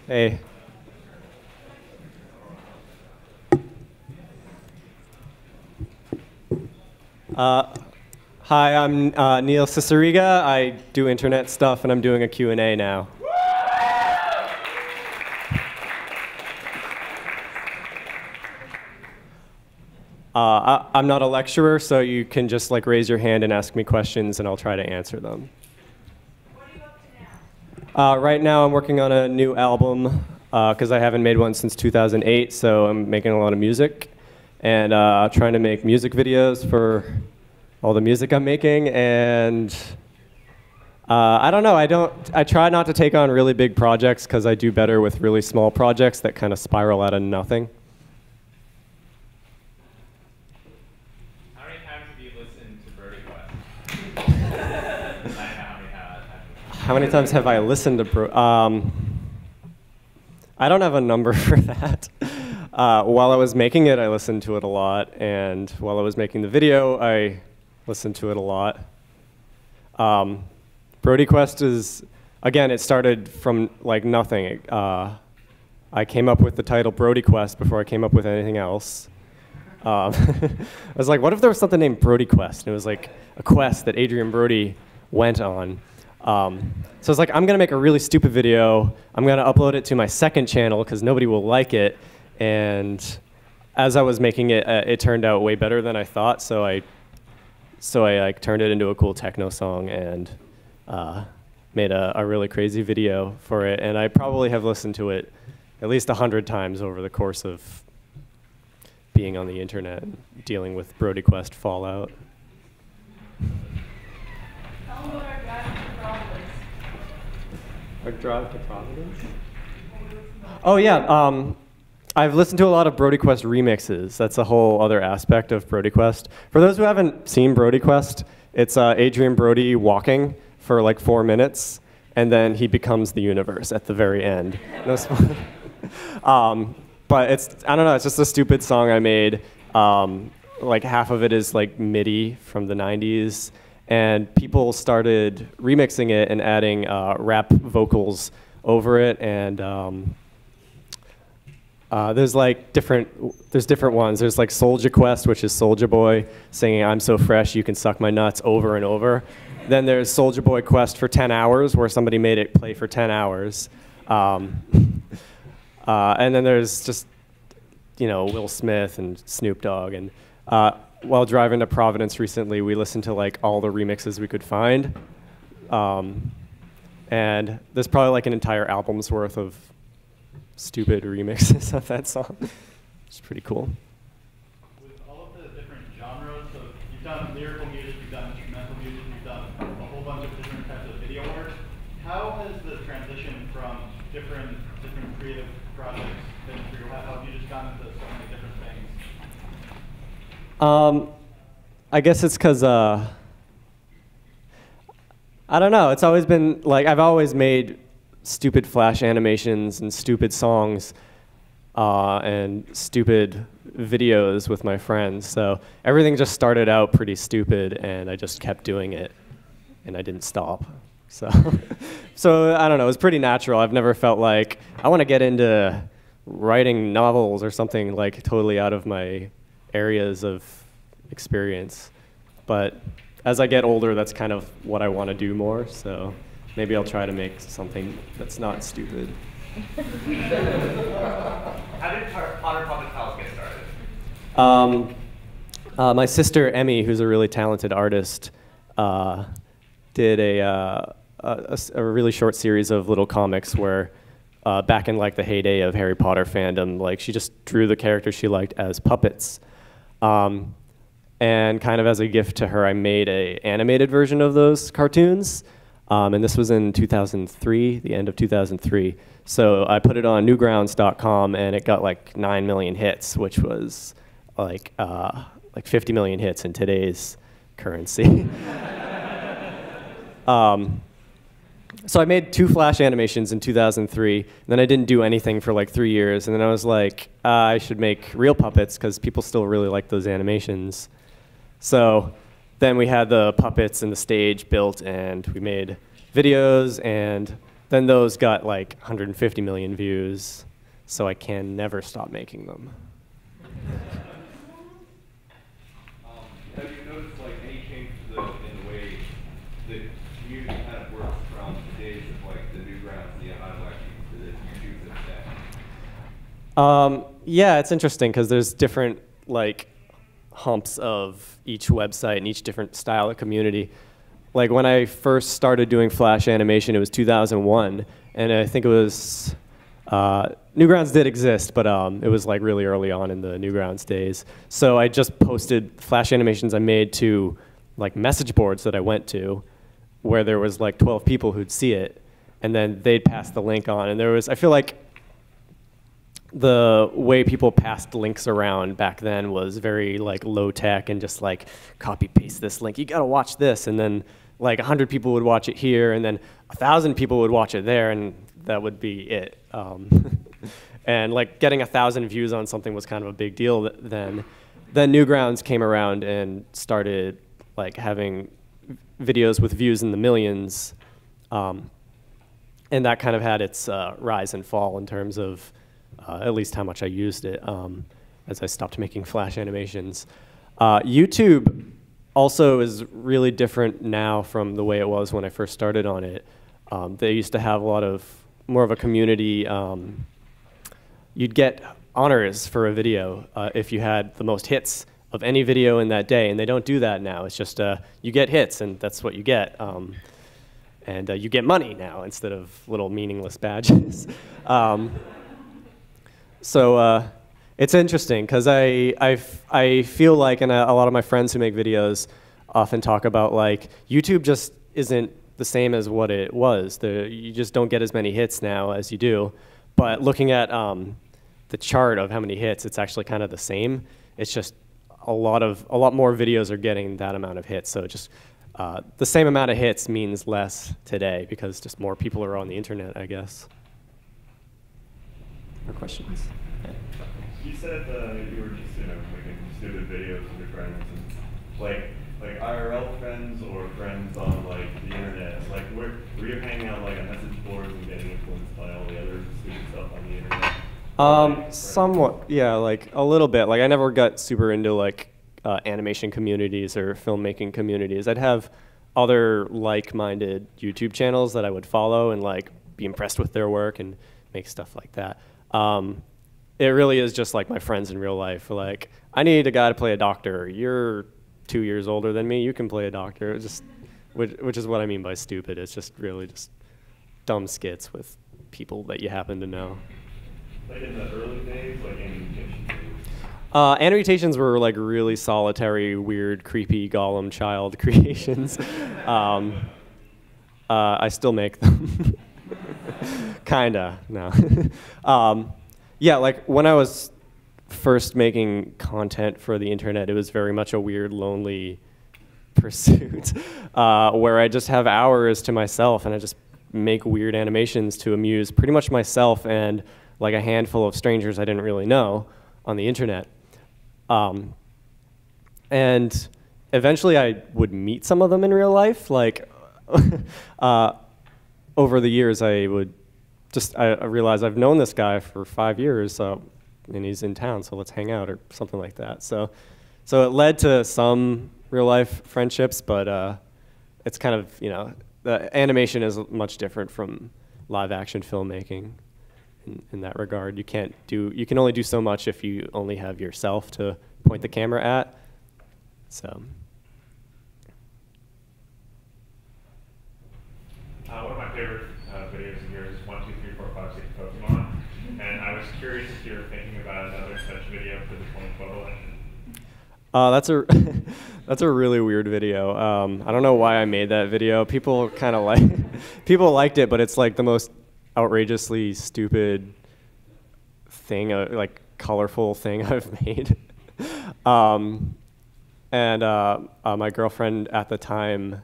Hey. Hi, I'm Neil Ciceriga. I do internet stuff, and I'm doing a Q&A now. I'm not a lecturer, so you can just like raise your hand and ask me questions, and I'll try to answer them. What are you up to now? Right now, I'm working on a new album because I haven't made one since 2008, so I'm making a lot of music and trying to make music videos for all the music I'm making. And I don't know. I try not to take on really big projects because I do better with really small projects that kind of spiral out of nothing. How many times have I listened to I don't have a number for that. While I was making it, I listened to it a lot, and while I was making the video, I listened to it a lot. Brody Quest is, again, it started from like nothing. I came up with the title Brody Quest before I came up with anything else. I was like, what if there was something named Brody Quest? And it was like a quest that Adrian Brody went on. So I was like, I'm going to make a really stupid video. I'm going to upload it to my second channel because nobody will like it. And as I was making it, it turned out way better than I thought. So I like turned it into a cool techno song and made a really crazy video for it. And I probably have listened to it at least 100 times over the course of being on the internet and dealing with Brody Quest fallout. Tell them what our drive to Providence. Our drive to Providence? Oh yeah, I've listened to a lot of Brody Quest remixes. That's a whole other aspect of Brody Quest. For those who haven't seen Brody Quest, it's Adrian Brody walking for like 4 minutes, and then he becomes the universe at the very end. But it's, I don't know, it's just a stupid song I made. Like half of it is like MIDI from the 90s. And people started remixing it and adding rap vocals over it. And there's different ones. There's like Soulja Quest, which is Soulja Boy singing "I'm so fresh, you can suck my nuts" over and over. Then there's Soulja Boy Quest for 10 hours, where somebody made it play for 10 hours. And then there's just, you know, Will Smith and Snoop Dogg. And while driving to Providence recently, we listened to like all the remixes we could find. And there's probably like an entire album's worth of stupid remixes of that song. It's pretty cool. With all of the different genres, so you've done lyrical music, you've done instrumental music, you've done a whole bunch of different types of video work. How has the transition from different creative projects been for you? How have you just gone into so many different things? I guess it's because, I don't know, it's always been, like, I've always made stupid Flash animations and stupid songs and stupid videos with my friends. So everything just started out pretty stupid, and I just kept doing it, and I didn't stop. So, so I don't know, it was pretty natural. I've never felt like, I want to get into writing novels or something like totally out of my areas of experience. But as I get older, that's kind of what I want to do more, so maybe I'll try to make something that's not stupid. How did Potter Puppet Pals get started? My sister, Emmy, who's a really talented artist, did a really short series of little comics where back in like the heyday of Harry Potter fandom, like she just drew the characters she liked as puppets. And kind of as a gift to her, I made an animated version of those cartoons. And this was in 2003, the end of 2003. So I put it on newgrounds.com, and it got like 9 million hits, which was like 50 million hits in today's currency. So I made 2 Flash animations in 2003, and then I didn't do anything for like 3 years, and then I was like, I should make real puppets because people still really like those animations. So then we had the puppets and the stage built, and we made videos, and then those got like 150 million views, so I can never stop making them. Have you noticed like any change to in the way the community kind of works from the days of like the Newgrounds, the Unwacky, to the YouTube and that? Yeah, it's interesting because there's different like humps of each website and each different style of community. Like when I first started doing Flash animation, it was 2001, and I think it was Newgrounds did exist, but it was like really early on in the Newgrounds days. So I just posted Flash animations I made to like message boards that I went to, where there was like 12 people who'd see it, and then they'd pass the link on. And there was, I feel like the way people passed links around back then was very like low tech and just like copy paste this link. You gotta watch this, and then like 100 people would watch it here, and then 1,000 people would watch it there, and that would be it. And like getting 1,000 views on something was kind of a big deal then. Then Newgrounds came around and started like having videos with views in the millions, and that kind of had its rise and fall in terms of at least how much I used it as I stopped making Flash animations. YouTube also is really different now from the way it was when I first started on it. They used to have a lot of more of a community. You'd get honors for a video if you had the most hits of any video in that day, and they don't do that now. It's just you get hits, and that's what you get. And you get money now instead of little meaningless badges. So it's interesting because I feel like, and a lot of my friends who make videos often talk about like YouTube just isn't the same as what it was. You just don't get as many hits now as you do. But looking at the chart of how many hits, it's actually kind of the same. It's just a lot more videos are getting that amount of hits. So just the same amount of hits means less today because just more people are on the internet, I guess. More questions? You said you were just making stupid videos with your friends, and like IRL friends or friends on like the internet. Like were you hanging out like on message boards and getting influenced by all the other stupid stuff on the internet? Somewhat, yeah, like a little bit. Like I never got super into like animation communities or filmmaking communities. I'd have other like-minded YouTube channels that I would follow and like be impressed with their work and make stuff like that. It really is just like my friends in real life. Like, I need a guy to play a doctor. You're 2 years older than me. You can play a doctor. Which is what I mean by stupid. It's just really just dumb skits with people that you happen to know. Like in the early days, like Animutations? Animutations were like really solitary, weird, creepy Gollum child creations. I still make them. Kinda, no. Yeah, like when I was first making content for the internet, it was very much a weird, lonely pursuit where I just have hours to myself and I just make weird animations to amuse pretty much myself and like a handful of strangers I didn't really know on the internet. And eventually I would meet some of them in real life. Like over the years I realized I've known this guy for 5 years, and he's in town, so let's hang out or something like that. So it led to some real life friendships, but it's kind of, the animation is much different from live action filmmaking in that regard. You can only do so much if you only have yourself to point the camera at. So. One of my favorite videos of yours is 1, 2, 3, 4, 5, 6 Pokemon, and I was curious if you were thinking about another such video for the 2012 election. That's a really weird video. I don't know why I made that video. People kind of people liked it, but it's like the most outrageously stupid thing, like colorful thing I've made. My girlfriend at the time,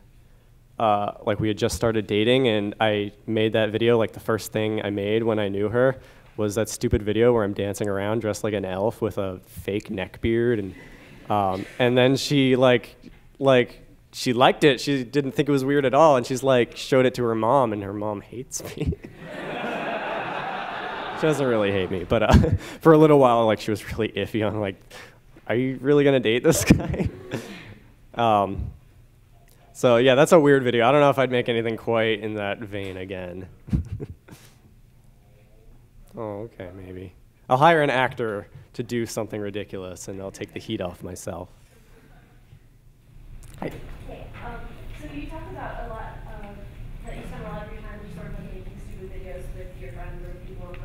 like we had just started dating, and I made that video. Like the first thing I made when I knew her was that stupid video where I'm dancing around dressed like an elf with a fake neck beard, and then she she liked it. She didn't think it was weird at all, and she's like showed it to her mom, and her mom hates me. She doesn't really hate me, but for a little while, like she was really iffy on like, are you really gonna date this guy? So yeah, that's a weird video. I don't know if I'd make anything quite in that vein again. Oh, okay, maybe. I'll hire an actor to do something ridiculous, and I'll take the heat off myself. Hi. Okay, so you talked about a lot, that you spend a lot of your time just sort of like making stupid videos with your friends or people online.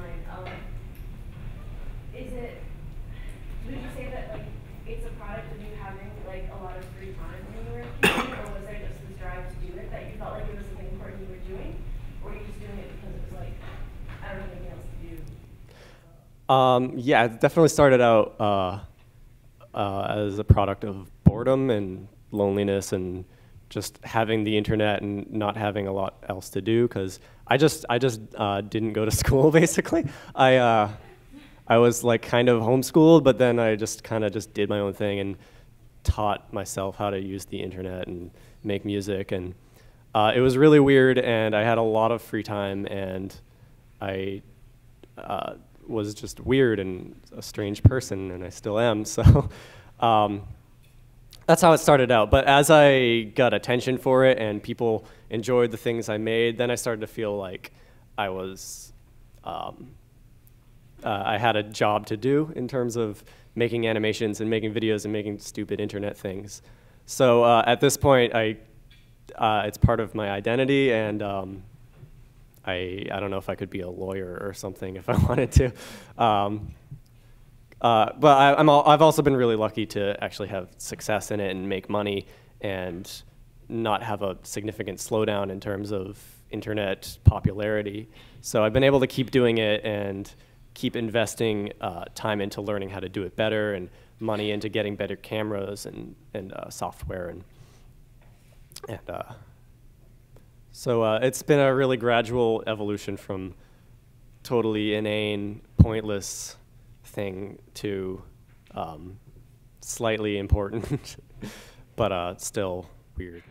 Would you say that like it's a product of you having like a lot of free time when you were a kid, or was there just this drive to do it that you felt like it was something important you were doing, or were you just doing it because it was like, I don't have anything else to do? Yeah, it definitely started out as a product of boredom and loneliness and just having the internet and not having a lot else to do, because I just didn't go to school basically. I was like kind of homeschooled, but then I just kind of just did my own thing and taught myself how to use the internet and make music, and it was really weird, and I had a lot of free time, and I was just weird and a strange person, and I still am, so that's how it started out. But as I got attention for it and people enjoyed the things I made, then I started to feel like I was, I had a job to do in terms of making animations and making videos and making stupid internet things. So at this point, it's part of my identity, and I don't know if I could be a lawyer or something if I wanted to. But I've also been really lucky to actually have success in it and make money and not have a significant slowdown in terms of internet popularity. So I've been able to keep doing it and keep investing time into learning how to do it better and money into getting better cameras and software. So it's been a really gradual evolution from totally inane, pointless thing to slightly important, but still weird.